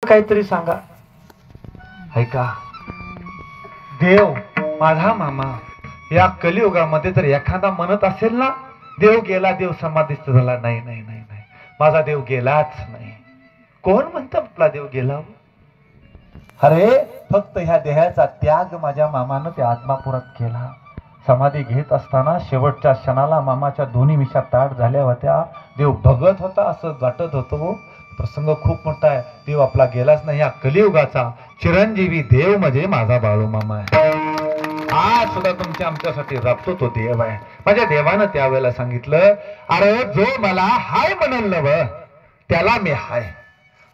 काहीतरी सांगा. ऐका, देव माझा मामा या कलियुगामध्ये जर एखादा म्हणत असेल ना, देव गेला, देव समाधीस्थ झाला, नाही नाही नाही नाही, माझा देव गेलाच नाही. कोण म्हणतं आपला देव गेला? अरे फक्त ह्या देहाचा त्याग माझ्या मामानं त्या आत्मापुरात केला. समाधी घेत असताना शेवटच्या क्षणाला मामाच्या दोन्ही मिशा ताट झाल्या होत्या. देव बघत होता, असं वाटत होतं. प्रसंग खूप मोठा आहे. देव आपला गेलाच नाही. या कलियुगाचा चिरंजीवी देव म्हणजे माझा बाळू मामा आहे. आज सुद्धा तुमच्या आमच्यासाठी राबतो तो देव आहे. माझ्या देवानं त्यावेळेला सांगितलं, अरे जो मला हाय म्हणल नव त्याला मी हाय,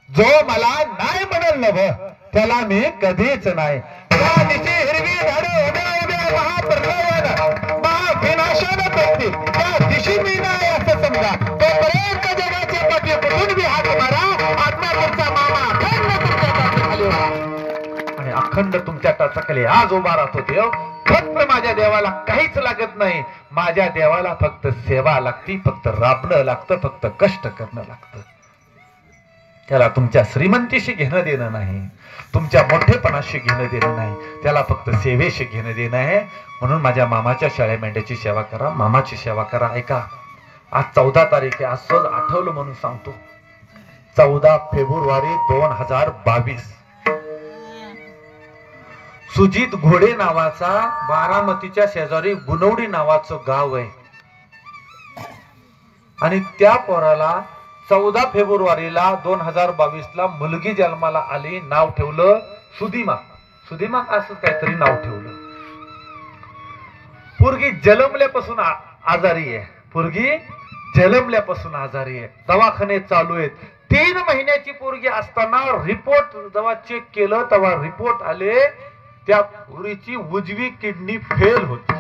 जो मला नाही म्हणल नव त्याला मी कधीच नाही. हिरवी झाडे उभ्या उभ्या महाप्रलयानं महाविनाशानं पेटतील, त्या दिशी मी नाही असं समजा. तोपर्यंत जगाच्या पाठी कुठून बी हात मारा, आत्मापूरचा मामा अखंड तुमच्या टाचाखाली उभा आणि अखंड तुमच्या टाचाखाली आज उभा राहतो देव. फक्त माझ्या देवाला काहीच लागत नाही. माझ्या देवाला फक्त सेवा लागती, फक्त राबणं लागतं, फक्त कष्ट करणं लागतं. त्याला तुमच्या श्रीमंतीशी घेणं देणं नाही, तुमच्या मोठेपणाशी घेणं देणं नाही, त्याला फक्त सेवेशी घेणं देणं आहे. म्हणून माझ्या मामाच्या शेळ्या मेंढ्याची सेवा करा, मामाची सेवा करा. ऐका, आज 14 तारीख आहे. आज सहज आठवलं म्हणून सांगतो. 14 फेब्रुवारी 2022 सुजित घोडे नावाचा बारामतीच्या शेजारी गुणवडी नावाचं गाव आहे. आणि त्या पोराला 14 फेब्रुवारीला 2022 मुलगी जन्माला आली. नाव ठेवलं सुदिमा. सुदिमा असं काहीतरी नाव ठेवलं. पोरगी जन्मल्यापासून आजारी आहे. पोरगी जन्मल्यापासून आजारी आहे. दवाखाने चालू आहेत. 3 महिन्याची पोरगी असताना रिपोर्ट जेव्हा चेक केलं तेव्हा रिपोर्ट आले, त्या पोरीची उजवी किडनी फेल होती.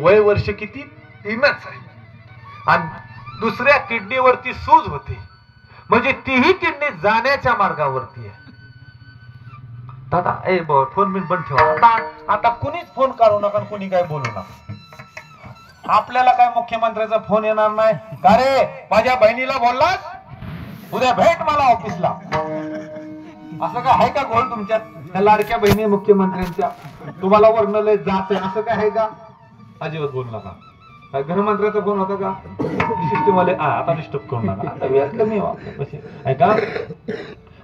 वय वर्ष किती? 3च आहे. आणि दुसऱ्या किडनीवरती सूज होते. म्हणजे तीही किडनी जाण्याच्या मार्गावरती आहे. दादा फोन बिन बंद ठेवा. आता कुणीच फोन काढू नका, कुणी काय बोलू नका. आपल्याला काय मुख्यमंत्र्याचा फोन येणार नाही का रे? माझ्या बहिणीला बोललास, उद्या भेट मला ऑफिसला. असं काय आहे का गोल तुमच्यात? त्या लाडक्या बहिणी मुख्यमंत्र्यांच्या तुम्हाला वर्ण लय जात आहे, असं काय आहे का? अजिबात बोलू नका. गृहमंत्र्याचा फोन होता का? सिस्टमवाले आता डिस्टर्ब करू नका. वेळ कमी आहे का?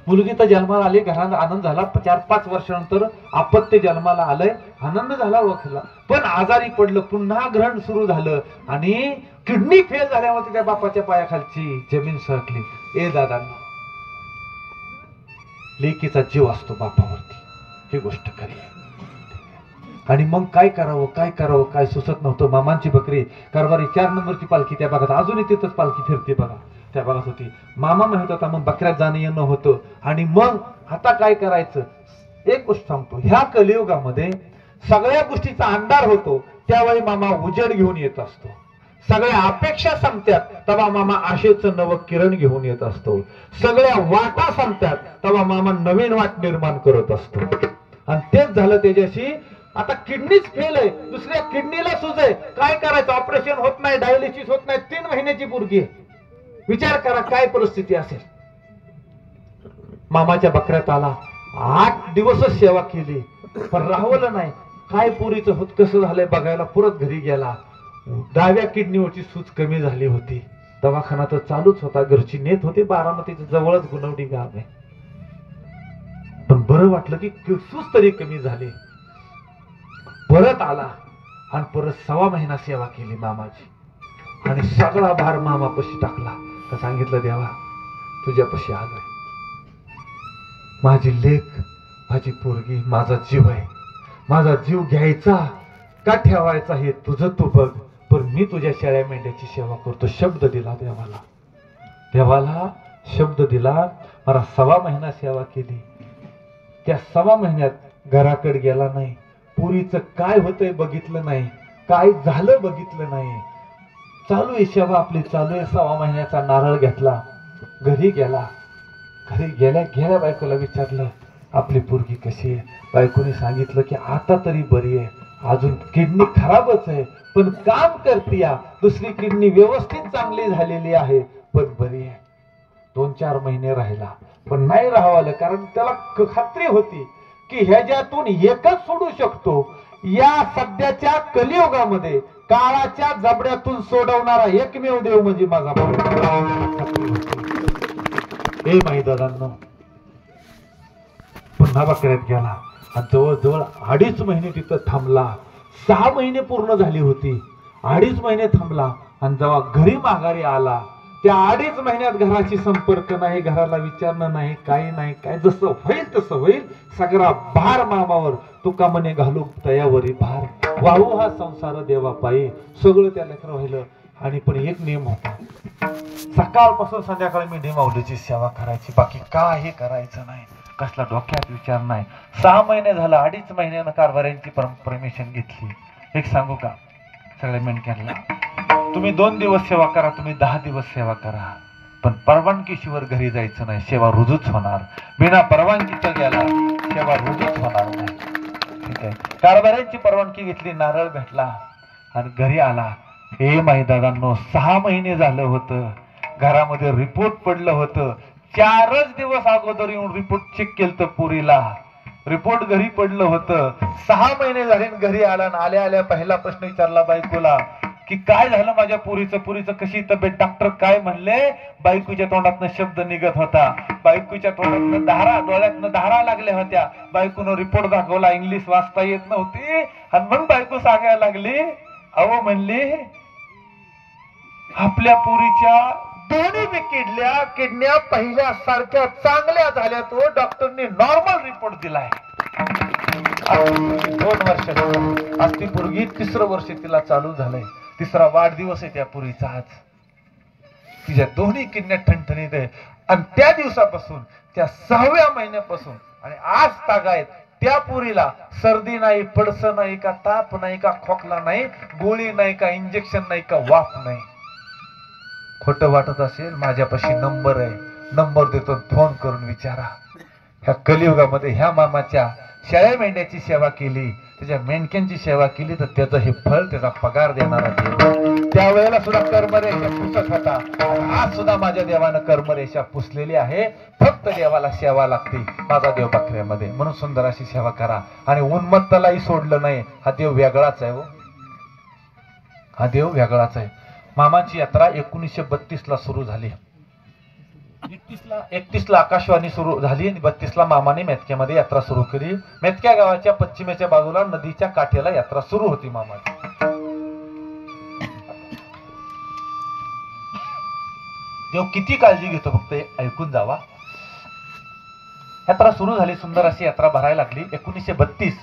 मुलगी तर जन्माला आली, घरात आनंद झाला. 4-5 वर्षानंतर अपत्य जन्माला आलंय, आनंद झाला वखला. पण आजारी पडलं, पुन्हा ग्रहण सुरू झालं आणि किडनी फेल झाल्यावर त्या बापाच्या पायाखालची जमीन सरकली. ए दादांना, लेकीचा जीव असतो बापावरती, ही गोष्ट खरी आहे. आणि मग काय करावं काय करावं काय सुचत नव्हतं. मामांची बकरी कारभारी 4 नंबरची पालखी त्या भागात अजूनही तिथंच पालखी फिरते बघा, त्या भागात होती. मामा म्हणत होता मग बकऱ्यात जाणं येणं होतं. आणि मग आता काय करायचं? एक गोष्ट सांगतो, ह्या कलियुगामध्ये सगळ्या गोष्टीचा अंधार होतो त्यावेळी मामा उजेड घेऊन येत असतो. सगळ्या अपेक्षा संपत्यात तेव्हा मामा आशेचं नवं किरण घेऊन येत असतो. सगळ्या वाटा संपत्यात तेव्हा मामा नवीन वाट निर्माण करत असतो. आणि तेच झालं त्याच्याशी. आता किडनीच फेल आहे, दुसऱ्या किडनीला सूज आहे. काय करायचं? ऑपरेशन होत नाही, डायलिसिस होत नाही. 3 महिन्याची पोरगी आहे. विचार करा काय परिस्थिती असेल. मामाच्या बकऱ्यात आला, 8 दिवसच सेवा केली पण राहवलं नाही. काय पोरीचं होत कसं झालंय बघायला परत घरी गेला. डाव्या किडनीवरची सूज कमी झाली होती. दवाखाना तर चालूच होता, घरची नेत होते. बारामतीच्या जवळच गुणवडी गाव आहे. पण बरं वाटलं की सूज तरी कमी झाली. परत आला आणि परत 1.25 महिना सेवा केली मामाची. आणि सगळा भार मामापाशी टाकला. तर सांगितलं, देवा तुझ्यापाशी आलोय. माझी लेक, माझी पोरगी, माझा जीव आहे. माझा जीव घ्यायचा का ठेवायचा हे तुझं तू बघ, पण मी तुझ्या शेळ्या मेंढ्याची सेवा करतो. शब्द दिला देवाला. देवाला शब्द दिला. मला 1.25 महिना सेवा केली. त्या 1.25 महिन्यात घराकडे गेला नाही. पुरीचं काय होतंय बघितलं नाही, काय झालं बघितलं नाही. चालू आहे सेवा आपली, चालू आहे. 1.25 महिन्याचा नारळ घेतला, घरी गेला. घरी गेल्या बायकोला विचारलं आपली पोरगी कशी आहे. बायकोने सांगितलं की आता तरी बरी आहे, अजून किडनी खराबच आहे पण काम करते. दुसरी किडनी व्यवस्थित चांगली झालेली आहे पण बरी आहे. 2-4 महिने राहिला, पण नाही राहावलं, कारण त्याला खात्री होती की ह्याच्यातून एकच सोडू शकतो. या सध्याच्या कलियुगामध्ये काळाच्या जबड्यातून सोडवणारा एकमेव देव म्हणजे माझा भाऊ. हे माई दादांनो, पुन्हा बकऱ्यात गेला आणि जवळजवळ 2.5 महिने तिथं थांबला. 6 महिने पूर्ण झाली होती. 2.5 महिने थांबला आणि जेव्हा घरी माघारी आला, त्या 2.5 महिन्यात घराशी संपर्क नाही, घराला विचारणं नाही, काही नाही, काय जसं होईल तसं होईल. सगळा भार मामावर, तुका म्हणे घालू तयावरी भार, वाहू हा संसार देवा पायी. सगळं त्या लेकरं व्हायलं. आणि पण एक नियम होता, सकाळपासून संध्याकाळी मी माऊलीची सेवा करायची, बाकी काही करायचं नाही, कसला डोक्यात विचार नाही. 6 महिने झालं, 2.5 महिन्यानं कारभाऱ्यांची परमिशन घेतली. एक सांगू का सगळ्या मेंढक्यांना, तुम्ही 2 दिवस सेवा करा, तुम्ही 10 दिवस सेवा करा, पण परवानगीशिवाय घरी जायचं नाही. सेवा रुजूच होणार. बिना परवानगीचं गेला सेवा रुजूच होणार नाही. ठीक आहे. कारभाऱ्यांची परवानगी घेतली, नारळ भेटला आणि घरी आला. हे माई दादांनो, 6 महिने झालं होतं, घरामध्ये रिपोर्ट पडलं होतं. 4च दिवस अगोदर येऊन रिपोर्ट चेक केलं तर पुरीला रिपोर्ट घरी पडलं होतं. 6 महिने झाले घरी आला. आल्या आल्या पहिला प्रश्न विचारला बायकोला की काय झालं माझ्या पुरीचं कशी तब्येत. डॉक्टर काय म्हणले. बायकोच्या तोंडातनं शब्द निघत होता, बायकोच्या तोंडातनं धारा, डोळ्यातनं धारा लागल्या होत्या. बायकोनं रिपोर्ट दाखवला, इंग्लिश वाचता येत नव्हती. आणि मग बायको सांगायला लागली, अहो म्हणली आपल्या पुरीच्या दोन्ही किडन्या पहिल्या सारख्या चांगल्या झाल्या, तो डॉक्टरने नॉर्मल रिपोर्ट दिलाय. 2 वर्ष आज ती पोरगी 3रं वर्ष तिला चालू झालंय. 3रा वाढदिवस आहे त्या पुरीचा आज. तिच्या दोन्ही किडन्या ठणठणीत आहे. आणि त्या दिवसापासून, त्या 6व्या महिन्यापासून आणि आज तागायत त्या पुरीला सर्दी नाही, पडसं नाही, का ताप नाही, का खोकला नाही, गोळी नाही, का इंजेक्शन नाही, का वाफ नाही. खोटं वाटत असेल, माझ्यापाशी नंबर आहे, नंबर देतो, फोन करून विचारा. ह्या कलियुगामध्ये ह्या मामाच्या शेळ्या मेंढ्याची सेवा केली, त्याच्या मेंढक्यांची सेवा केली, तर त्याचं हे फळ, त्याचा पगार देणारा देव. त्यावेळेला सुद्धा कर्मरेषा पुसत होता. आज सुद्धा माझ्या देवानं कर्मरेषा पुसलेली आहे. फक्त देवाला सेवा लागते. माझा देव बकऱ्यामध्ये, म्हणून सुंदर अशी सेवा करा. आणि उन्मत्तालाही सोडलं नाही. हा देव वेगळाच आहे. हा देव वेगळाच आहे. मामाची यात्रा 1932ला सुरू झाली. 31ला आकाशवाणी सुरू झाली आणि 32ला मामाने मेतक्यामध्ये यात्रा सुरू केली. मेतक्या गावाच्या पश्चिमेच्या बाजूला नदीच्या काठ्याला यात्रा सुरू होती मामाची. देव किती काळजी घेतो फक्त ऐकून जावा. यात्रा सुरू झाली, सुंदर अशी यात्रा भरायला लागली. 1932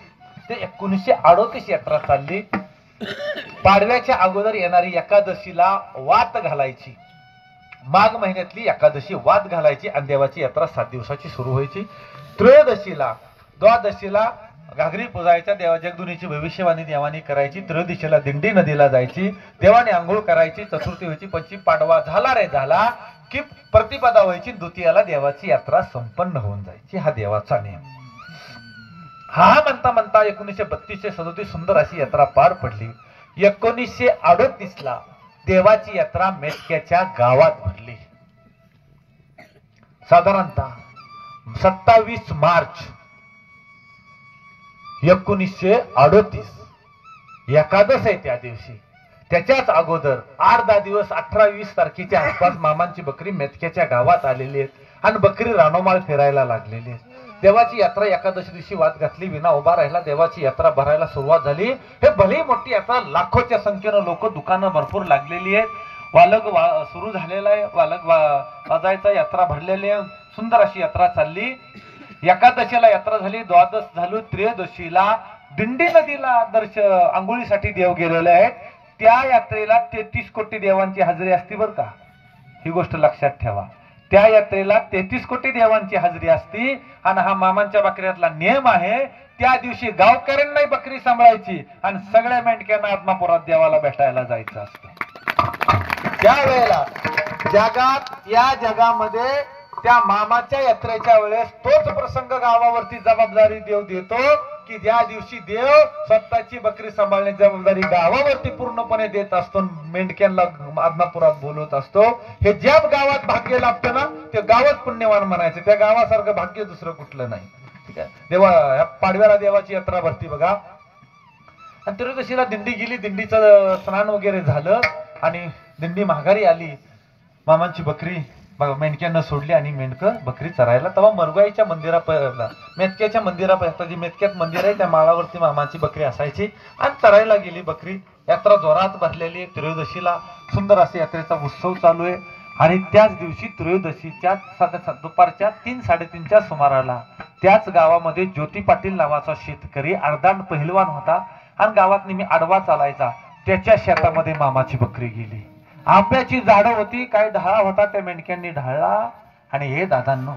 ते 1938 यात्रा चालली. पाडव्याच्या अगोदर येणारी एकादशीला वात घालायची. माघ महिन्यातली एकादशी वात घालायची आणि देवाची यात्रा 7 दिवसाची सुरू व्हायची. त्रयोदशीला, द्वादशीला घागरी पुजायच्या, देवा जगदुनीची भविष्यवाणी देवानी करायची. त्रयोदशीला दिंडी नदीला जायची, देवाने आंघोळ करायची. चतुर्थी व्हायची, पंचमी पाडवा झाला रे झाला की प्रतिपदा व्हायची. द्वितीयाला देवाची यात्रा संपन्न होऊन जायची. हा देवाचा नियम. हा म्हणता म्हणता 1932 ते 37 सुंदर अशी यात्रा पार पडली. 1938ला देवाची यात्रा मेतक्याच्या गावात भरली. साधारणतः 27 मार्च 1938 एकादश आहे त्या दिवशी. त्याच्याच अगोदर 8-10 दिवस 18-20 तारखेच्या आसपास मामांची बकरी मेतक्याच्या गावात आलेली आहे आणि बकरी रानोमाळ फिरायला लागलेली आहे. देवाची यात्रा एकादशी दिवशी वाद घातली, विना उभा राहिला. देवाची यात्रा भरायला सुरुवात झाली. हे भली मोठी यात्रा, लाखोच्या संख्येनं लोक, दुकानं भरपूर लागलेली आहेत. वालग सुरू झालेला आहे, वालग वाजायचा, यात्रा भरलेली आहे. सुंदर अशी यात्रा चालली. एकादशीला यात्रा झाली, द्वादश झाली, त्रयोदशीला दिंडी नदीला आंघोळीसाठी देव गेलेले आहेत. त्या यात्रेला 33 कोटी देवांची हजेरी असते बरं का. ही गोष्ट लक्षात ठेवा. त्या यात्रेला 33 कोटी देवांची हजेरी असती. आणि हा मामांच्या बकऱ्यातला नियम आहे. त्या दिवशी गावकऱ्यांनाही बकरी सांभाळायची आणि सगळ्या मेंढक्यांना आत्मापुरात देवाला भेटायला जायचं असतं. त्यावेळेला जगात, या जगामध्ये त्या मामाच्या यात्रेच्या वेळेस तोच प्रसंग गावावरती जबाबदारी देव देतो. की ज्या दिवशी देव स्वतःची बकरी सांभाळण्याची जबाबदारी गावावरती पूर्णपणे देत असतो, मेंढक्यांना आदमापुरात बोलवत असतो, हे ज्या गावात भाग्य लाभतं ना ते गावच पुण्यवान म्हणायचं, त्या गावासारखं भाग्य दुसरं कुठलं नाही. ठीक आहे. देवा पाडव्याला देवाची यात्रा भरती बघा. आणि त्रयोदशीला दिंडी गेली, दिंडीचं स्नान वगैरे झालं आणि दिंडी माघारी आली. मामांची बकरी मेंढक्यांना सोडली आणि मेंढकं बकरी चरायला तेव्हा मरगाईच्या मंदिरापर्यंत, मेतक्याच्या मंदिरापर्यंत, जी मेतक्यात मंदिर आहे त्या माळावरती मामाची बकरी असायची आणि चरायला गेली बकरी. यात्रा जोरात भरलेली. त्रयोदशीला सुंदर असे यात्रेचा उत्सव चालू आहे. आणि त्याच दिवशी त्रयोदशीच्या दुपारच्या 3-3:30च्या सुमाराला त्याच गावामध्ये ज्योती पाटील नावाचा शेतकरी अर्धांड पहिलवान होता आणि गावात नेहमी आडवा चालायचा. त्याच्या शेतामध्ये मामाची बकरी गेली. आंब्याची झाडं होती, काय ढाळा होता, त्या मेंढक्यांनी ढाळला. आणि हे दादांनो,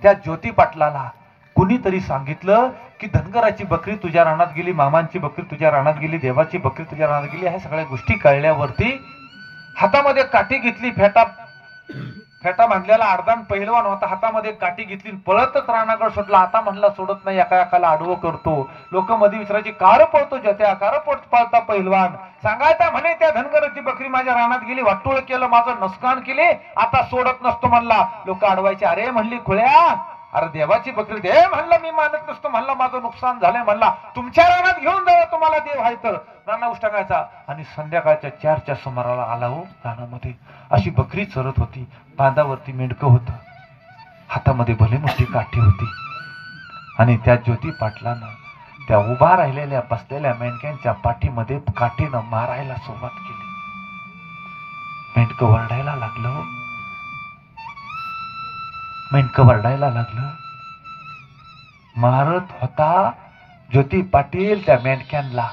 त्या ज्योती पाटलाला कुणीतरी सांगितलं की धनगराची बकरी तुझ्या रानात गेली, मामांची बकरी तुझ्या रानात गेली, देवाची बकरी तुझ्या रानात गेली. ह्या सगळ्या गोष्टी कळल्यावरती हातामध्ये काठी घेतली, फेटा बांधलेला अर्धांड पहिलवान होता, हातामध्ये काठी घेतली, पळतच रानाकडे सुटला. आता म्हणला सोडत नाही, एका एकाला आडवं करतो. लोक मध्ये विचारायची कार पळतो ज्योत्या, कार पळता पहिलवान. सांगायचा म्हणे त्या धनगराची बकरी माझ्या रानात गेली, वाटोळ केलं, माझं नुकसान केले, आता सोडत नसतो म्हणला. लोक अडवायचे, अरे म्हणली खुळ्या, अरे देवाची बकरी दे म्हणलं, मी मानत नसतो म्हणलं, माझं नुकसान झालंय म्हणला, तुमच्या रानात घेऊन जावं तुम्हाला देव आहे तर. राणा उष्टाकायचा आणि संध्याकाळच्या 4च्या सुमाराला आला हो रानामध्ये. अशी बकरी चरत होती, बांधावरती मेंढकं होतं, हातामध्ये भले मोठी काठी होती. आणि त्या ज्योती पाटलानं त्या उभा राहिलेल्या बसलेल्या मेंढक्यांच्या पाठीमध्ये काठीनं मारायला सुरुवात केली. मेंढकं वरडायला लागलं, मेंढकं वरडायला लागलं. मारत होता ज्योती पाटील त्या मेंढक्यांना,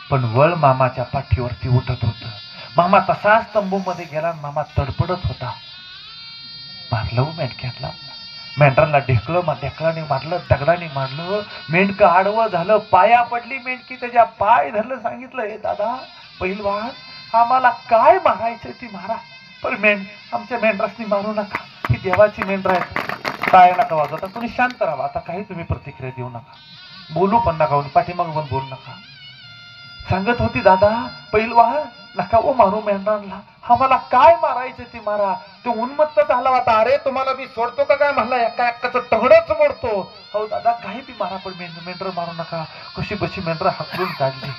पण वळ मामाच्या पाठीवरती उठत होत. मामा तसाच तंबूमध्ये गेला, मामा तडपडत होता. मारलं मेंढक्यांना, मेंढरांना ढेकळाने मारलं, दगडाने मारलं. मेंढकं आडवं झालं, पाया पडली मेंढकी, त्याच्या पाय धरलं. सांगितलं, हे दादा पहिलवान, आम्हाला काय मारायचं ती मारा, पण आमच्या मेंढरासनी मारू नका, ही देवाची मेंढर आहे. काय नका वाजवता, तुम्ही शांत राहा, आता काही तुम्ही प्रतिक्रिया देऊ नका, बोलू पण नका, पाठीमाग पण बोलू नका. सांगत होती, दादा पहिलवान नका ओ मारू मेंढरांना, आम्हाला काय मारायचं ती मारा. तो उन्मत्त झाला होता, अरे तुम्हाला मी सोडतो का काय म्हणला, एका एकाचं तगडच मोडतो. हो दादा काही बी मारा, पण मेंढर मारू नका. कशी बशी मेंढर हाकलून काढली,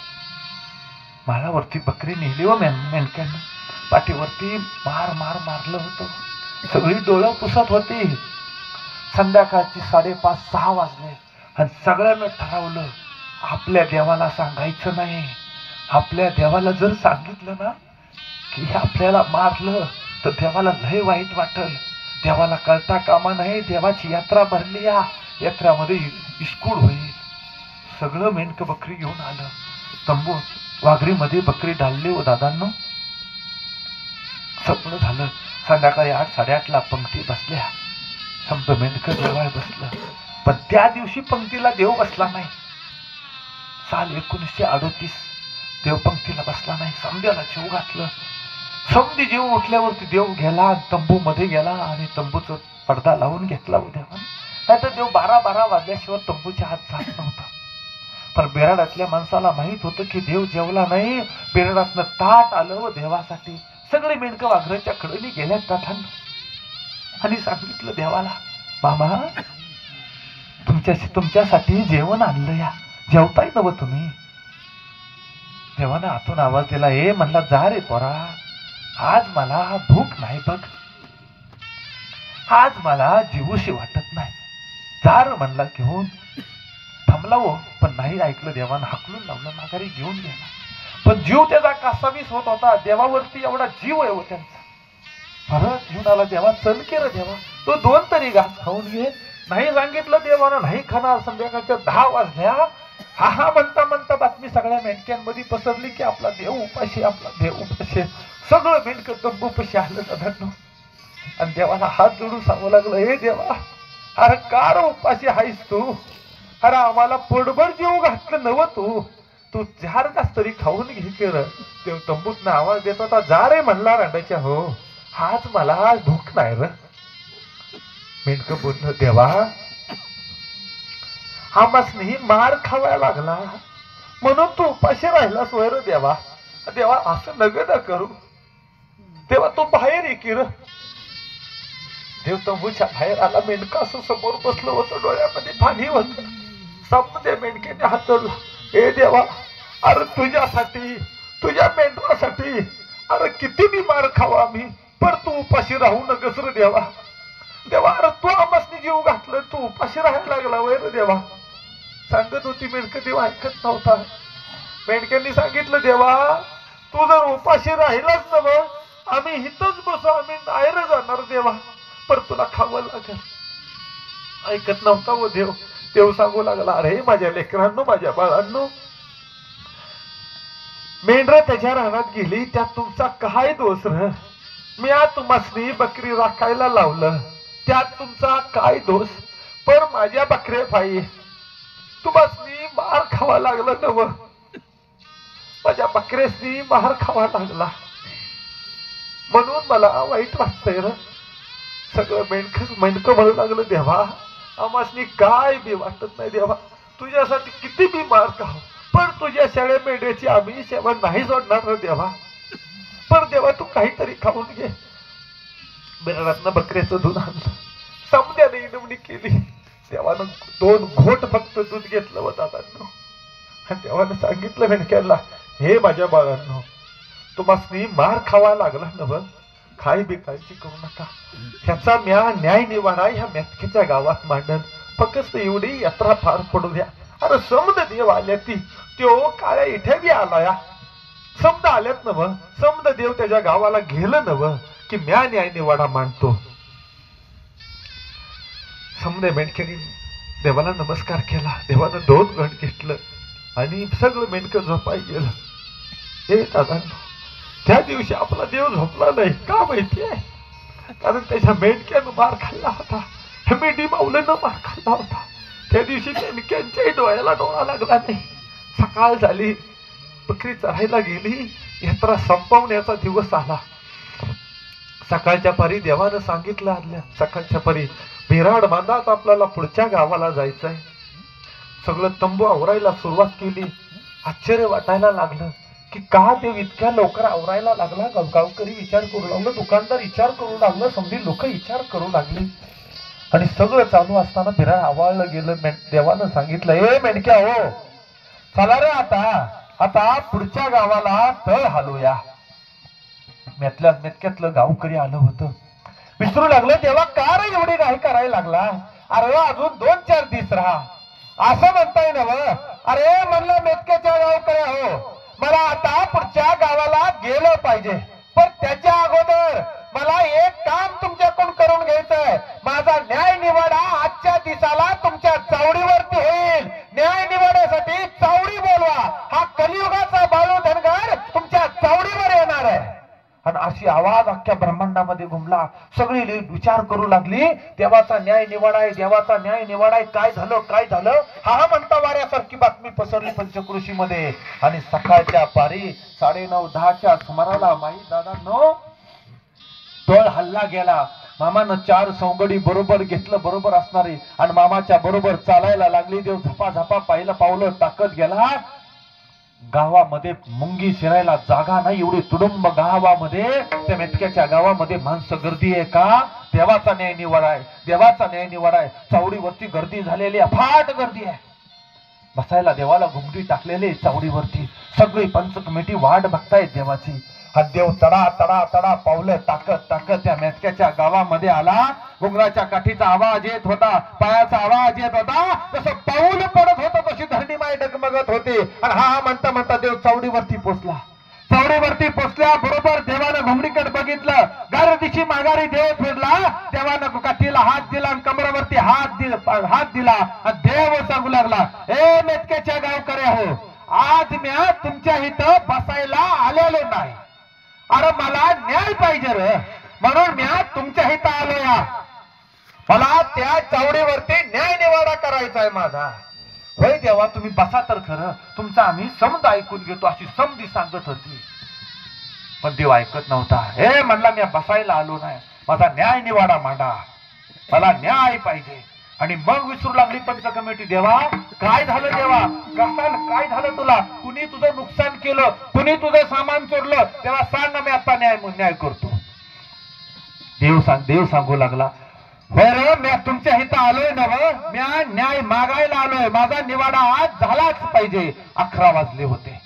माळावरती बकरी नेली हो मेंढक्यानं, पाठीवरती मारलं होतं. सगळी डोळं पुसत होती. संध्याकाळची 5:30-6 वाजले आणि सगळ्यांना ठरवलं, आपल्या देवाला सांगायचं नाही. आपल्या देवाला जर सांगितलं ना की आपल्याला मारलं तर देवाला लय वाईट वाटल. देवाला कळता कामा नाही, देवाची यात्रा भरली, या यात्रामध्ये इस्कूड होईल. सगळं मेंढकं बकरी घेऊन आलं, तंबू वाघरीमध्ये बकरी डालली हो दादांनो. सगळं झालं. संध्याकाळी 8-8:30ला पंक्ती बसल्या, समजा मेंढकं जेवाय बसलं. पण त्या दिवशी पंक्तीला देव बसला नाही. साल 1938 देव पंक्तीला बसला नाही. समद्याला जीव घातलं. समधी जीव उठल्यावरती देव गेला, तंबू मध्ये गेला आणि तंबूचा पडदा लावून घेतला हो देवाने. नाही तर देव 12 वाजल्याशिवाय तंबूच्या हात जात नव्हता. पण बेराडातल्या माणसाला माहित होतं की देव जेवला नाही. बेराडातनं ताट आलं व देवासाठी. सगळे मेंढकं वाघराच्या कडेने गेल्यात दादांना आणि सांगितलं देवाला, मामा तुमच्यासाठी जेवण आणलं, या जेवताय नव तुम्ही. देवानं आतून आवाज दिला, ए म्हणला जा रे पोरा, आज मला भूक नाही बघ, आज मला जीवूशी वाटत नाही, जा रे म्हणला घेऊन. थांबला हो, पण नाही ऐकलं. देवानं हाकलून लावलं, माघारी घेऊन गेला. पण जीव त्याचा कासावीस होत होता. देवावरती एवढा जीव आहे हो त्यांचा. परत घेऊन आला देवा, चल के रे देवा, तो 2 तरी घास खाऊन घे. नाही सांगितलं देवानं, नाही खाणार. संध्याकाळच्या 10 वाजल्या. हा म्हणता म्हणता बातमी सगळ्या मेंढक्यांमध्ये पसरली की आपला देव उपाशी, आपला देव उपाशी. सगळं मेंढकं तंबूपाशी आलं दादांनो. आणि देवाला हात जोडून सांगू लागलं, हे देवा, अरे कार उपाशी हायस तू, अरे आम्हाला पोटभर जीव घातलं नव तू 4 घास तरी खाऊन घे कर. देव तंबूतनं आवाज देत होता, जा रे म्हणला रांडाच्या, हो आज मला भूक नाही र. मेंढकं बोललं, देवा आमासनी मार खावायला लागला म्हणून तू उपाशी राहिलास वर देवा. देवा असं नग न करू. तेव्हा तू बाहेर ये की र. देव तंबूच्या बाहेर आला. मेंढका असं समोर बसलं होतं, डोळ्यामध्ये पाणी होत. समजे मेंढकेने हात धरला. हे देवा, अरे तुझ्यासाठी, तुझ्या मेंढरासाठी अरे किती बी मार खावा आम्ही, पण तू उपाशी राहू नकस रे देवा. देवा अरे तू आमासनी जीव घातलं, तू उपाशी राहायला लागला वय रे देवा. सांगत होती मेंढक, देवा ऐकत नव्हता. मेंढक्यांनी सांगितलं देवा तू जर उपाशी राहिलाच नव आम्ही इथंच बसू, आम्ही नाही रे जाणार देवा, पण तुला खावं लागेल. ऐकत नव्हता व देव. देव सांगू लागला, अरे माझ्या लेकरांनो, माझ्या बाळांनो, मेंढर त्याच्या रानात गेली त्यात तुमचा काय दोष र. मी आज तुम्हासनी बकरी राखायला लावलं त्यात तुमचा काय दोष. पण माझ्या बकरे पायी तुम्हासनी मार खावा लागला नव. माझ्या बकरेसनी मार खावा लागला म्हणून मला वाईट वाटतंय र. सगळं मेंढक म्हणू लागलं, देवा आम्हासनी काय बी वाटत नाही देवा, तुझ्यासाठी किती बी मार खाव, पण तुझ्या शेळ्या मेंढ्याची आम्ही सेवा नाही सोडणार रे देवा. पण देवा तू काहीतरी खाऊन घे. बिराडातनं बकऱ्याचं दूध आणलं. समद्याने इनवणी केली. देवानं 2 घोट फक्त दूध घेतलं व दादांनो. आणि देवानं सांगितलं मेंढक्याला, हे माझ्या बाळांनो, तुम्हासनी मार खावा लागला नव, काय बी काळजी करू नका. ह्याचा म्या न्याय निवाडा ह्या मेतकीच्या गावात मांडन. फक्त एवढी यात्रा पार पडू द्या. अरे समद देव आल्या ती, त्यो काळ्या इथे बी आला या. समद आल्यात नव, समद देव त्याच्या गावाला गेलं नव की म्या न्याय निवाडा मांडतो. समदे मेंढक्यानी देवाला नमस्कार केला. देवानं 2 घट घेतलं आणि सगळं मेंढकं झोपाय गेलं. हे दादांनो, त्या दिवशी आपला देव झोपला नाही का माहितीये? कारण त्याच्या मेंढक्यानं मार खाल्ला होता. मेंढी माऊलीनं मार खाल्ला होता. त्या दिवशी मेंढक्यांच्याही डोळ्याला डोळा लागला नाही. सकाळ झाली, बकरी चरायला गेली, यात्रा संपवण्याचा दिवस आला. सकाळच्या परी देवानं सांगितलं, आदल्या सकाळच्या परी बिराड बांधात आपल्याला पुढच्या गावाला जायचंय. सगळं तंबू आवरायला सुरुवात केली. आश्चर्य वाटायला लागलं की का देव इतक्या लवकर आवरायला लागला. गावकरी विचार करू लागलं, दुकानदार विचार करू लागलं, समधी लोक विचार करू लागली. आणि सगळं चालू असताना बिराड आवळलं गेलं. देवानं सांगितलं, ए मेंढक्या हो, चला रे आता पुढच्या गावाला तळ हालूया. मेतक्यातलं गावकरी आलं होतं. विसरू लागलं, देवा का रे एवढी घाई करायला लागला? अरे अजून 2-4 दिवस राहा असं म्हणताय ना. अरे म्हणलं मेतक्याच्या गावकऱ्या हो, मला आता पुढच्या गावाला गेलं पाहिजे, पण त्याच्या अगोदर मला एक काम तुमच्याकडून करून घ्यायचंय. माझा न्याय निवाडा आजच्या दिवसाला तुमच्या चावडीवरती होईल. न्याय निवाड्यासाठी चावडी बोलवा. हा कलियुगाचा बाळू धनगर तुमच्या चावडीवर येणार आहे. आणि अशी आवाज अख्ख्या ब्रह्मांडामध्ये घुमला. सगळी विचार करू लागली, देवाचा न्याय निवाडा आहे, देवाचा न्याय निवाडा आहे. काय झालं? हा म्हणता वाऱ्यासारखी बातमी पसरली पंचकृषीमध्ये. आणि सकाळच्या पारी 9:30-10च्या सुमाराला माई दादांनो तळ हल्ला गेला. मामानं 4 सौंगडी बरोबर घेतलं, बरोबर असणारी, आणि मामाच्या बरोबर चालायला लागली. देव झपाझपा पाहिलं पावलं टाकत गेला. गावामध्ये मुंगी शिरायला जागा नाही, एवढी तुडुंब गावामध्ये. त्या मेतक्याच्या गावामध्ये माणसं गर्दी आहे का? देवाचा न्याय निवाडा आहे, देवाचा न्याय निवाडा आहे. चावडीवरती गर्दी झालेली, अफाट गर्दी आहे. बसायला देवाला घुमटी टाकलेली चावडीवरती. सगळी पंच कमिटी वाट बघतायत देवाची. हा देव तडा पावलं टाकत त्या मेतक्याच्या गावामध्ये आला. घुंगराच्या काठीचा आवाज येत होता, पायाचा आवाज येत होता. जसं पाऊल पडत होतं तशी धरणी माय डगमगत होती. आणि हा म्हणता देव चावडीवरती पोचला. चावडीवरती पोचल्या बरोबर देवानं घुमडीकडे बघितलं. गर्दीची माघारी देव फिरला. देवानं काठीला हात दिला आणि कमरावरती हात दिला. देव सांगू लागला, ए मेतक्याच्या गावकऱ्या हो, आज म्या तुमच्या इथं बसायला आलेलो नाही. अरे मला न्याय पाहिजे रे, म्हणून म्या तुमच्या इथं आलो या. मला त्या चावडीवरती न्याय निवाडा करायचा आहे माझा. होय देवा, तुम्ही बसा तर खरं, तुमचा आम्ही समज ऐकून घेतो अशी समधी सांगत होती. पण देव ऐकत नव्हता. हे म्हणला, मी बसायला आलो नाही, माझा न्याय निवाडा मांडा, मला न्याय पाहिजे. आणि मग विसरू लागली पंच कमिटी, देवा काय झालं, देवा कसा काय झालं तुला, कुणी तुझं नुकसान केलं, कुणी तुझं सामान चोरलं, तेव्हा सांग ना, मी आता न्याय करतो. देव सांगू लागला, होय रे, मी तुमच्या इथं आलोय ना, म्या न्याय मागायला आलोय, माझा निवाडा आज झालाच पाहिजे. 11 वाजले होते.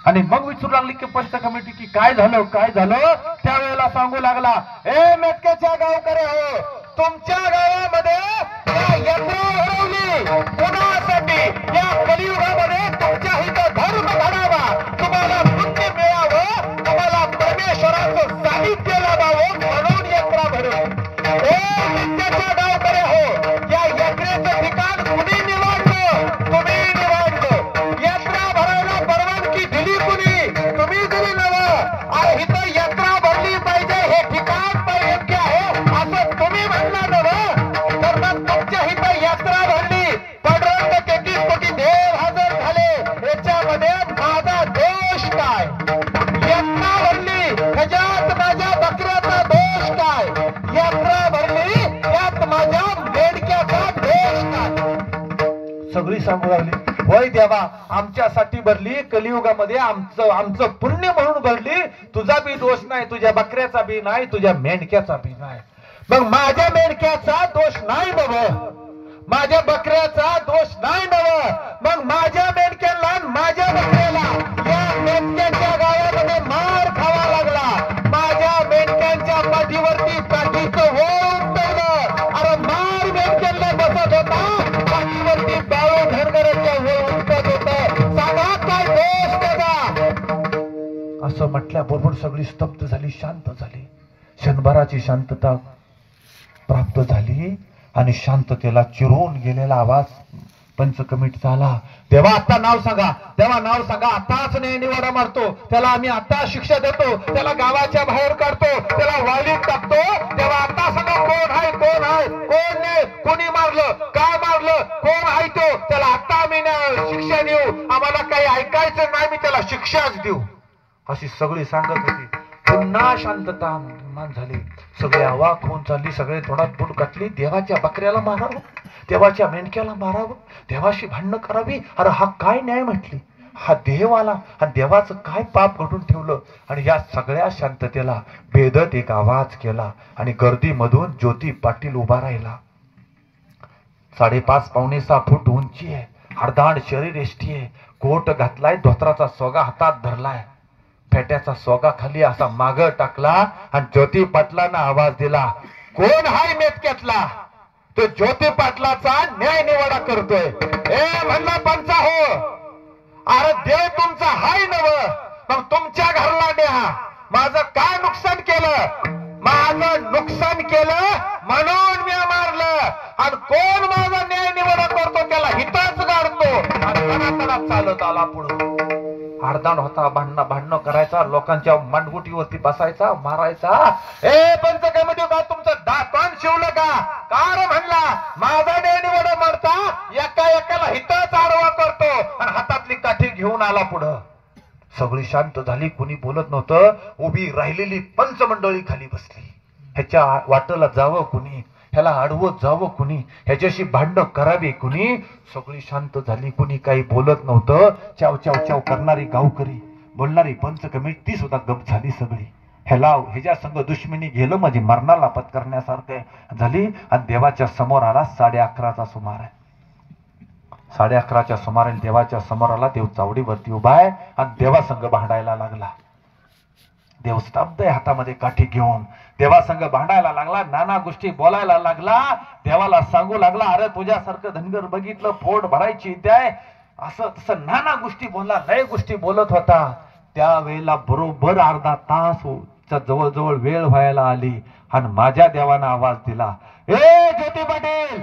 आणि मग विचारू लागली की पंच कमिटी की काय झालं त्यावेळेला सांगू लागला, ए मेटक्याच्या गावकरे हो, तुमच्या गावामध्ये यात्रा भरवली कोणासाठी, या कलियुगामध्ये तुमच्या इथं धर्म घडावा, तुम्हाला पुण्य मिळावं, तुम्हाला परमेश्वराचं सानिध्य लाभावं म्हणून यात्रा भरवली. ए मेटक्याच्या गावकरे हो, या यात्रेचं ठिकाण कुणी निवडलं, तुम्ही निवडलं. यात्रा भरायला परवानगी दिली कुणी, तुम्ही दिली नव्ह. आणि इथं यात्रा भरली पाहिजे, हे ठिकाण योग्य आहे असं तुम्ही म्हणला नव्ह. तर मग तुमच्या इथं यात्रा भरली, पडरंग 33 कोटी देव हजर झाले, याच्यामध्ये माझा दोष काय? यात्रा भरली ह्याच्यात माझ्या बकऱ्याचा दोष काय? यात्रा भरली यात माझ्या मेंढक्याचा दोष काय? सगळी सांगू लागली, होय देवा, आमच्यासाठी भरली, कलियुगामध्ये आमचं पुण्य म्हणून भरली, तुझा बी दोष नाही, तुझ्या बकऱ्याचा बी नाही, तुझ्या मेंढक्याचा बी नाही. मग माझ्या मेंढक्याचा दोष नाही नव, माझ्या बकऱ्याचा दोष नाही नव, मग माझ्या मेंढक्याला माझ्या बकऱ्याला या मेंढक्याच्या गावामध्ये मार खावा लागला. माझ्या मेंढक्यांच्या पाठीवरती काठीचं ओळ उठवलं. अरे मार मेंढक्याला बसत होता, पाठीवरती बाळू धनगराच्या ओळ उठत होत. सांगा काय दोष त्याचा? असं म्हटल्याबरोबर सगळी स्तब्ध झाली, शांत झाली. क्षणभराची शांतता प्राप्त झाली आणि शांततेला चिरून गेलेला आवाज पंच कमिटीचा आला, तेव्हा आता नाव सांगा, तेव्हा नाव सांगा, आताच निवाडा मारतो, त्याला आम्ही आता शिक्षा देतो, त्याला गावाच्या बाहेर काढतो, त्याला वालीत टाकतो. तेव्हा आता सांगा, कोण आहे, कोण नाही, कोणी मारलं, का मारलं, कोण आहे तो, त्याला आता आम्ही शिक्षा देऊ, आम्हाला काही ऐकायचं नाही, मी त्याला शिक्षाच देऊ. अशी सगळी सांगत होती. पुन्हा शांतता निर्माण झाली, सगळे अवाक होऊन चालली, सगळे तोंडात बोट घातली. देवाच्या बकऱ्याला मारावं, देवाच्या मेंढक्याला मारावं, देवाशी भांडणं करावी, अरे हा काय न्याय म्हटली, हा देव आला आणि देवाचं काय पाप घडून ठेवलं. आणि या सगळ्या शांततेला बेदत एक आवाज केला आणि गर्दीमधून ज्योती पाटील उभा राहिला. 5.5 पावणे 6 फूट उंची आहे, हडदाड शरीर एष्टी आहे, कोट घातलाय, धोत्राचा सोगा हातात धरलाय, फेट्याचा सोगा खाली असा माग टाकला आणि ज्योती पाटलांना आवाज दिला, कोण हाय मेटक्यातला? तो ज्योती पाटलाचा न्याय निवाडा करतोय. ए म्हणला पंचा हो, अरे देव तुमचा हाय नव, मग तुमच्या घरला न्या. माझं काय नुकसान केलं? माझं नुकसान केलं म्हणून मी मारलं, आणि कोण माझा न्याय निवाडा करतो त्याला हिताच गाडतो. आणि चालत आला पुढे. हडदाड होता, भांडणं करायचा, लोकांच्या मांडगुटीवरती बसायचा, मारायचा. ए पंच कमिटी का तुमचं दातण शिवलं का? कार म्हणला, माझा निवड मारता, एकाला हितच आडवा करतो, आणि हातातली काठी घेऊन आला पुढं. सगळी शांत झाली, कुणी बोलत नव्हतं. उभी राहिलेली पंचमंडळी खाली बसली. ह्याच्या वाटेला जावं कुणी, ह्याला अडवत जावं कुणी, ह्याच्याशी भांडण करावे कुणी. सगळी शांत झाली, कुणी काही बोलत नव्हतं. चाव चाव चाव करणारी गावकरी, बोलणारी पंच कमिटी ती सुद्धा गप झाली सगळी. ह्याच्या संग दुश्मनी गेलं म्हणजे मरणाला पत्करण्यासारखं झाली. आणि देवाच्या समोर आला. 11:30चा सुमार आहे. 11:30च्या सुमाराने देवाच्या समोर आला. देव चावडीवरती उभा आहे आणि देवासंग भांडायला लागला. देव स्तब्ध आहे, हातामध्ये काठी घेऊन देवासंग भांडायला लागला, नाना गोष्टी बोलायला लागला. देवाला सांगू लागला, अरे तुझ्यासारखं धनगर बघितलं, पोट भरायची इथे, असं तसं नाना गोष्टी बोलला, लय गोष्टी बोलत होता. त्यावेळेला बरोबर अर्धा तास जवळजवळ वेळ व्हायला आली आणि माझ्या देवानं आवाज दिला, ए ज्योती पाटील,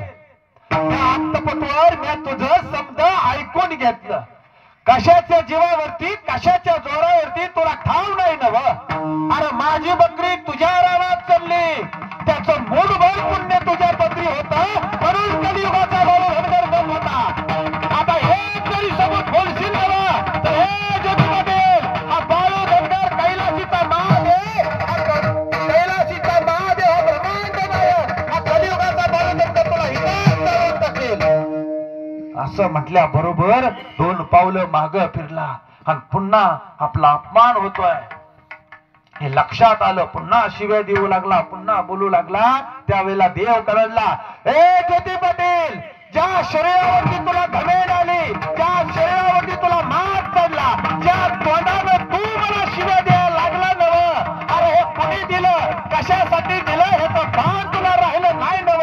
आत्तपटवर मी तुझं समज ऐकून घेतलं. कशाच्या जीवावरती, कशाच्या जोरावरती तुला ठाव नाही नव? अरे माझी बकरी तुझ्या रानात चालली, त्याचं मूलभर पुण्य तुझ्या बकरी होतं, म्हणून कलियुगाचा बाळू धनगर बंद होता. आता हे जरी सबूत बोलशील नवा, तर हे ज्योती पाटील, हा बाळू धनगर कैलासीचा महादेव, कैलासीचा महादेव, हा ब्रह्मांड नायक, हा कलियुगाचा बाळू धनगर तुला असं म्हटल्याबरोबर 2 पावलं मागं फिरला आणि पुन्हा आपला अपमान होतोय हे लक्षात आलं. पुन्हा शिव्या देऊ लागला, पुन्हा बोलू लागला. त्यावेळेला देव कळला, ए ज्योती पाटील, ज्या शरीरावरती तुला घमेंड आली, ज्या शरीरावरती तुला मात चढला, ज्या तोंडानं तू मला शिव्या द्यायला लागला नव, अरे हे कुणी दिलं, कशासाठी दिलं, ह्याचं भान तुला राहिलं नाही नव.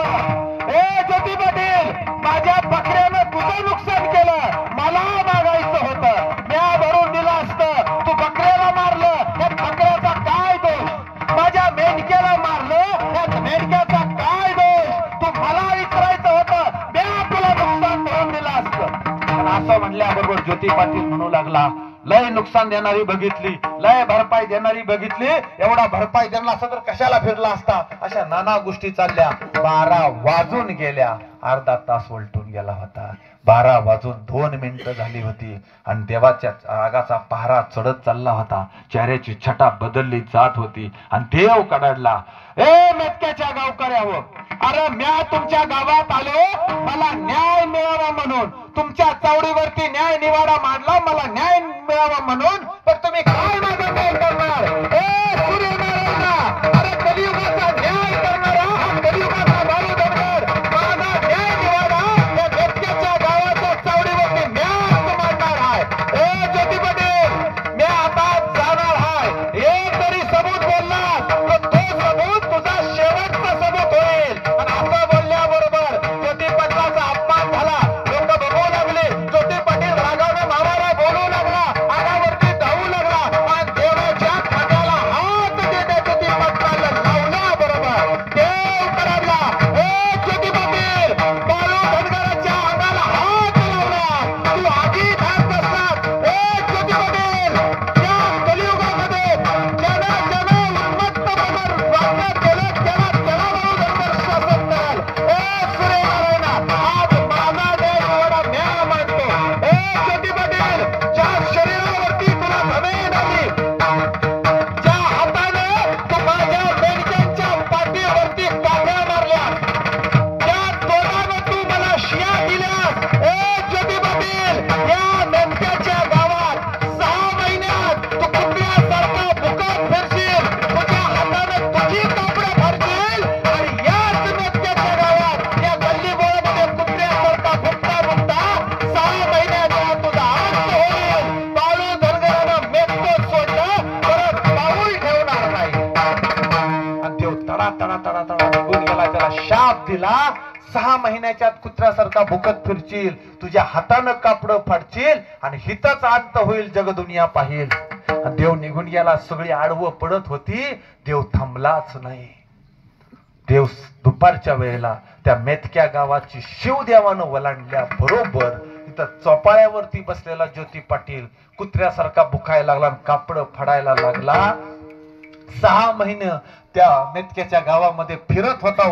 ए ज्योती पाटील, माझ्या बकऱ्यानं तुझं नुकसान केलं, मला मागायचं होतं, म्या भरून दिलं असतं. तू बकऱ्याला मारलं, या बकऱ्याचा काय दोष, माझ्या मेंढक्याला मारलं, या मेंढक्याचा काय दोष, तू मला विचारायचं होतं, म्या तुला नुकसान भरून दिलं असतं. असं म्हणल्याबरोबर ज्योती पाटील म्हणू लागला, लय नुकसान देणारी बघितली, लय भरपाई देणारी बघितली, एवढा भरपाई देणार असं तर कशाला फिरला असता. अशा नाना गोष्टी चालल्या. 12 वाजून गेल्या, अर्धा तास उलटून गेला होता. 12 वाजून 2 मिनिटं झाली होती आणि देवाच्या रागाचा पहारा चढत चालला होता. चेहऱ्याची छटा बदलली जात होती आणि देव कडाडला, ए मेतक्याच्या गावकऱ्यावर, अरे म्या तुमच्या गावात आलो मला न्याय मिळावा म्हणून, तुमच्या चावडीवरती न्याय निवाडा मांडला मला न्याय मिळावा म्हणून, पण तुम्ही काय माझं काय करणार. ए सूर्यनारायणा, अरे कलियुगाचा न्याय करणारा हा कलियुगाचा बाळू धनगर, माझा न्याय निवाडा या मेतक्याच्या गावाच्या चावडीवरती न्याय मांडणार आहे. ए ज्योती पाटील, मी आता जाणार आहे, एक तरी सबूत बोलला तर तो सबूत तुझा शेवटचा सबूत होईल. आणि असं बोलल्याबरोबर ज्योती पाटलाचा अपमान झाला. लोक बघू लागले. ज्योती पाटील रागाने मामाला बोलू लागला, आगावरती धावू लागला आणि देवाच्या खांद्याला हात देण्या ज्योती पाटलाला लावल्याबरोबर देव करायला, ए ज्योती पाटील, बाळू धनगराच्या अंगाला हात लावला, तू आधी धाक बसलास. ए ज्योती पाटील, या कलियुगामध्ये ज्यानं उन्मत्त बनून वागण्यात गेलं त्याला बाळू धनगर शासन कराल. ए सूर्यनारायणा, आज माझा न्याय निवाडा म्या मांडतो. ए ज्योती पाटील, ज्या शरीरावरती तुला घमेंड आली, ज्या हाताने तू माझ्या मेंढक्यांच्या पाठीवरती काठ्या मारल्या, त्या तोंडाने तू मला शिया दिल्यास, ए ज्योती पाटील, या मेंढक्याच्या गावात 6 महिन्यात तू कुत्र्यासारखा भुकत फिरशील, तुझ्या हाताने तुझी कापडं भरशील आणि याच मेंढक्याच्या गावात या गल्लीबोळामध्ये कुत्र्यासारखा भुकता भुकता 6 महिन्याच्या तुझा अंत होईल. बाळू धनगरानं मेंढकं सोडलं, परत पाऊल ठेवणार नाही. आणि देव तडा तडा तडा तडा निघून गेला. त्याला शाप दिला, 6 महिन्याच्या कुत्र्यासारखा भुकत फिरशील, तुझ्या हातानं कापडं फाडशील आणि हितच अंत होईल, जगदुनिया पाहिल. आणि देव निघून गेला. सगळी आडवं पडत होती, देव थांबलाच नाही. देव दुपारच्या वेळेला त्या मेतक्या गावाची शिवदेवानं वलांडल्या बरोबर तिथं चोपाळ्यावरती बसलेला ज्योती पाटील कुत्र्यासारखा भुकायला लागला, कापडं फाडायला लागला. 6 महिने त्या मेतक्याच्या गावामध्ये फिरत होता,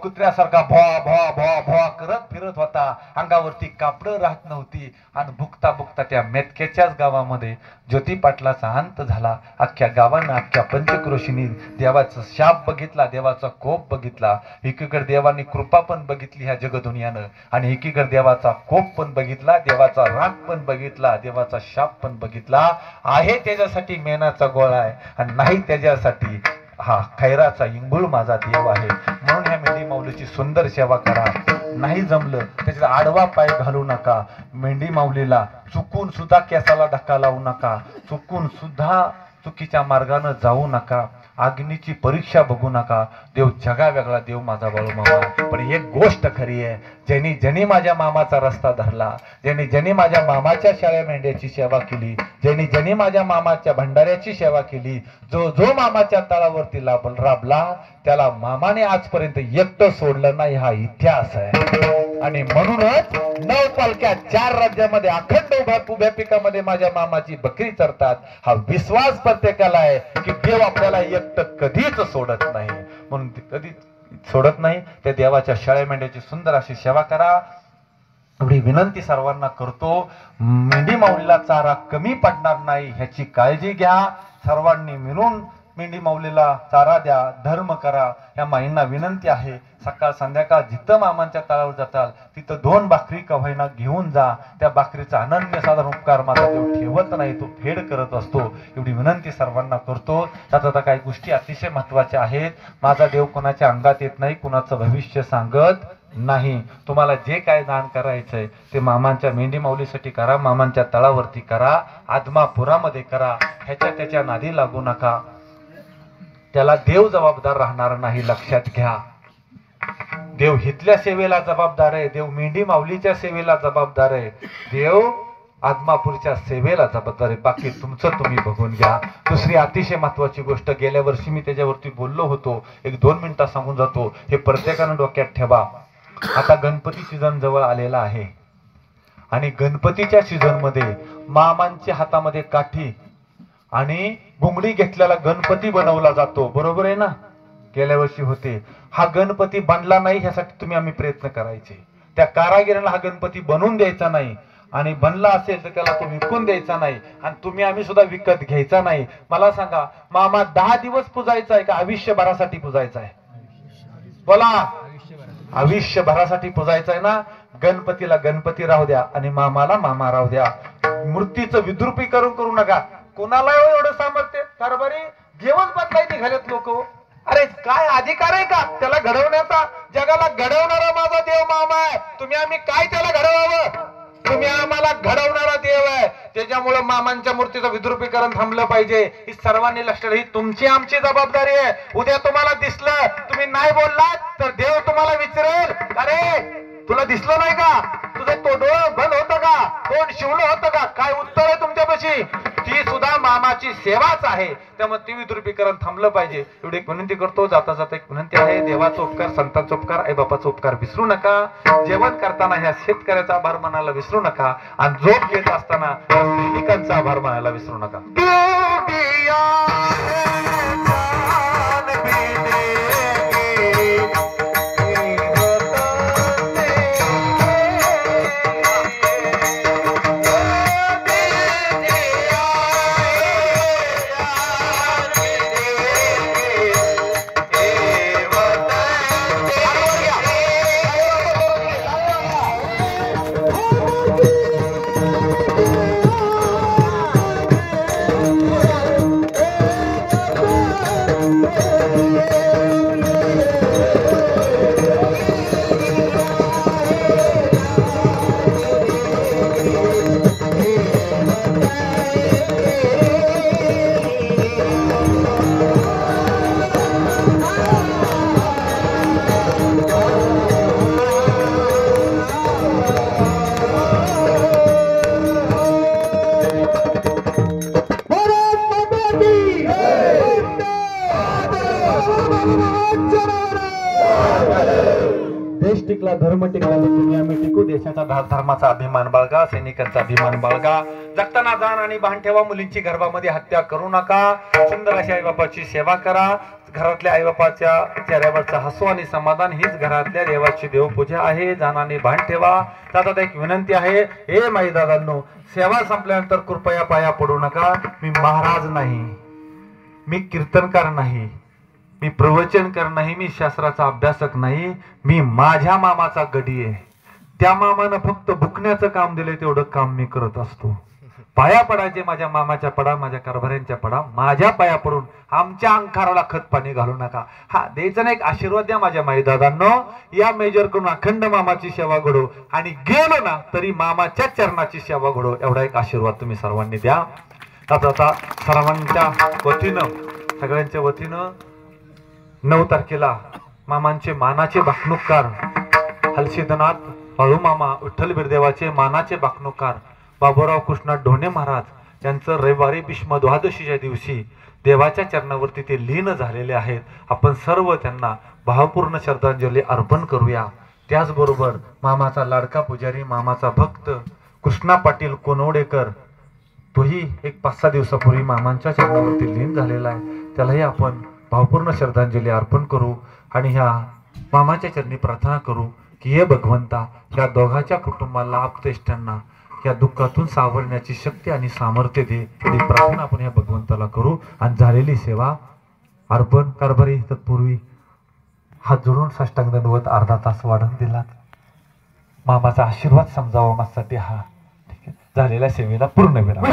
कुत्र्यासारखा भोआ भोआ भोआ भोआ करत फिरत होता. अंगावरती कापडं राहत नव्हती आणि भुकता भुकता त्या मेतक्याच्याच गावामध्ये ज्योती पाटलाचा अंत झाला. अख्ख्या गावानं, अख्ख्या पंचक्रोशीने देवाचा शाप बघितला, देवाचा कोप बघितला. एकीकडे देवानी कृपा पण बघितली ह्या जगदुनियानं आणि एकीकडे देवाचा कोप पण बघितला, देवाचा राग पण बघितला, देवाचा शाप पण बघितला. आहे त्याच्यासाठी मेणाचा गोळा आहे आणि नाही त्याच्यासाठी हा खैराचा इंगुळ माझा देव आहे. म्हणून ह्या मेंढी माऊलीची सुंदर सेवा करा. नाही जमलं त्याच्यात आडवा पाय घालू नका. मेंढी माऊलीला चुकून सुद्धा केसाला धक्का लावू नका. चुकून सुद्धा चुकीच्या मार्गाने जाऊ नका. अग्नीची परीक्षा बघू नका. देव जगा वेगळा, देव माझा बाळू मामा. पण एक गोष्ट खरी आहे, ज्यांनी ज्यांनी माझ्या मामाचा रस्ता धरला, ज्यांनी ज्यांनी माझ्या मामाच्या शाळ्या मेंढ्याची सेवा केली, ज्यांनी ज्यांनी माझ्या मामाच्या भंडाऱ्याची सेवा केली, जो जो मामाच्या तळावरती राबला त्याला मामाने आजपर्यंत एकटं सोडलं नाही, हा इतिहास आहे. आणि म्हणूनच 9 पालख्या 4 राज्यामध्ये अखंड उभ्या पिकामध्ये माझ्या मामाची बकरी चरतात. हा विश्वास प्रत्येकाला आहे की देव आपल्याला एकटं कधीच सोडत नाही. म्हणून कधीच सोडत नाही. त्या देवाच्या शाळ्या मेंढ्याची सुंदर अशी सेवा करा, एवढी विनंती सर्वांना करतो. मेंढी माऊलीला चारा कमी पडणार नाही ह्याची काळजी घ्या. सर्वांनी मिळून मेंढी माऊलीला चारा द्या, धर्म करा. या माईंना विनंती आहे, सकाळ संध्याकाळ जिथं मामांच्या तळावर जाताल तिथं 2 भाकरी का होईना घेऊन जा. त्या भाकरीचा अनन्यसाधारण उपकार माझा देव ठेवत नाही, तो फेड करत असतो. एवढी विनंती सर्वांना करतो. त्यात आता काही गोष्टी अतिशय महत्वाच्या आहेत. माझा देव कोणाच्या अंगात येत नाही, कुणाचं भविष्य सांगत नाही. तुम्हाला जे काय दान करायचंय ते मामांच्या मेंढी माऊलीसाठी करा, मामांच्या तळावरती करा, आदमापुरामध्ये करा. ह्याच्या त्याच्या नादी लागू नका. त्याला देव जबाबदार राहणार नाही, लक्षात घ्या. देव हितल्या सेवेला जबाबदार आहे, देव मेंढी माऊलीच्या सेवेला जबाबदार आहे, देव आदमापूरच्या सेवेला जबाबदार आहे. बाकी तुमचं तुम्ही बघून घ्या. दुसरी अतिशय महत्वाची गोष्ट, गेल्या वर्षी मी त्याच्यावरती बोललो होतो, 1-2 मिनिटात सांगून जातो. हे प्रत्येकानं डोक्यात ठेवा. आता गणपती सीझन जवळ आलेला आहे आणि गणपतीच्या सीझन मध्ये मामांच्या हातामध्ये काठी आणि घुंगडी घेतलेला गणपती बनवला जातो, बरोबर आहे ना? गेल्या वर्षी होते. हा गणपती बनला नाही ह्यासाठी आम्ही प्रयत्न करायचे. त्या कारागिराला हा गणपती बनवून द्यायचा नाही आणि बनला असेल तर त्याला तो विकून द्यायचा नाही आणि आम्ही सुद्धा विकत घ्यायचा नाही. मला सांगा, मामा 10 दिवस पुजायचा आहे का आयुष्यभरासाठी पुजायचा आहे? बोला. आयुष्यभरासाठी पुजायचा आहे ना? गणपतीला गणपती राहू द्या आणि मामाला मामा राहू द्या. मूर्तीचं विद्रुपीकरण करू नका. कोणाला एवढं सामर्थ्य? कारभारी जेवण बदलाय निघालेत लोक. अरे काय अधिकार आहे का त्याला घडवण्याचा? जगाला घडवणारा माझा देव मामा आहे. आम्ही काय त्याला घडवावं? तुम्ही आम्हाला घडवणारा देव आहे. त्याच्यामुळे मामांच्या मूर्तीचं विद्रुपीकरण थांबलं पाहिजे. ही सर्वांनी लक्षात, ही तुमची आमची जबाबदारी आहे. उद्या तुम्हाला दिसलं, तुम्ही नाही बोललात तर देव तुम्हाला विचारेल, अरे तुला दिसलं नाही का? तुझं तो डोळं बंद होतं का? तोंड शिवलं होतं का? काय उत्तर आहे तुमच्यापाशी? ती सुद्धा मामाची सेवाच आहे. त्यामुळे ती विद्रुपीकरण थांबलं पाहिजे. एवढी एक विनंती करतो. जाता जाता एक विनंती आहे, देवाचा उपकार, संतांचा उपकार, आई बापाचा उपकार विसरू नका. जेवण करताना ह्या शेतकऱ्याचा आभार मानायला विसरू नका आणि झोप घेत असताना सैनिकांचा आभार मानायला विसरू नका. देश टिकला, धर्म टिकला, तुम्ही आम्ही टिकू. देशाचा धर्माचा अभिमान बाळगा, सैनिकांचा अभिमान बाळगा. जगताना जाण आणि भान ठेवा. मुलींची गर्भामध्ये हत्या करू नका. सुंदर अशी आईबापाची सेवा करा. घरातल्या आईबापाच्या चेहऱ्यावरचा हसू आणि समाधान हीच घरातल्या देवाची देवपूजा आहे. जाण आणि भान ठेवा. दादा एक विनंती आहे, हे माई दादांनो, सेवा संपल्यानंतर कृपया पाया पडू नका. मी महाराज नाही, मी कीर्तनकार नाही, मी प्रवचनकार नाही, मी शास्त्राचा अभ्यासक नाही, मी माझ्या मामाचा गडी आहे. त्या मामानं फक्त बुकण्याचं काम दिलंय तेवढं काम मी करत असतो. पाया पडायचे माझ्या मामाच्या पडा, माझ्या कारभाऱ्यांच्या पडा, माझ्या पाया पडून आमच्या अंकाराला खत पाणी घालू नका. हा द्यायचा नाही, एक आशीर्वाद द्या माझ्या माई दादांनो. या मेजर करून अखंड मामाची सेवा घडो आणि गेलो ना तरी मामाच्या चरणाची सेवा घडो, एवढा एक आशीर्वाद तुम्ही सर्वांनी द्या. आता सर्वांच्या वतीनं, सगळ्यांच्या वतीनं 9 तारखेला मामांचे मानाचे भाकणूककार हलसिद्धनाथ बाळूमामा विठ्ठल बिरदेवाचे मानाचे भाकणूककार बाबूराव कृष्ण ढोणे महाराज यांचं रविवारी भीष्म द्वादशीच्या दिवशी देवाच्या चरणावरती ते लीन झालेले आहेत. आपण सर्व त्यांना भावपूर्ण श्रद्धांजली अर्पण करूया. त्याचबरोबर मामाचा लाडका पुजारी, मामाचा भक्त कृष्णा पाटील कोनवडेकर, तोही एक 5-6 दिवसापूर्वी मामांच्या चरणावरती लीन झालेला आहे. त्यालाही आपण भावपूर्ण श्रद्धांजली अर्पण करू आणि ह्या मामाच्या चरणी प्रार्थना करू की हे भगवंता या दोघांच्या कुटुंबाला, आप्तेष्टांना या दुःखातून सावरण्याची शक्ती आणि सामर्थ्य दे. ही प्रार्थना आपण या भगवंताला करू आणि झालेली सेवा अर्पण कारभारी तत्पूर्वी हात जोडून साष्टांग दंडवत अर्धा तास वाढून दिलात. मामाचा आशीर्वाद समजावा माझ्यासाठी हा. ठीक आहे, झालेल्या सेवेला पूर्ण विराम.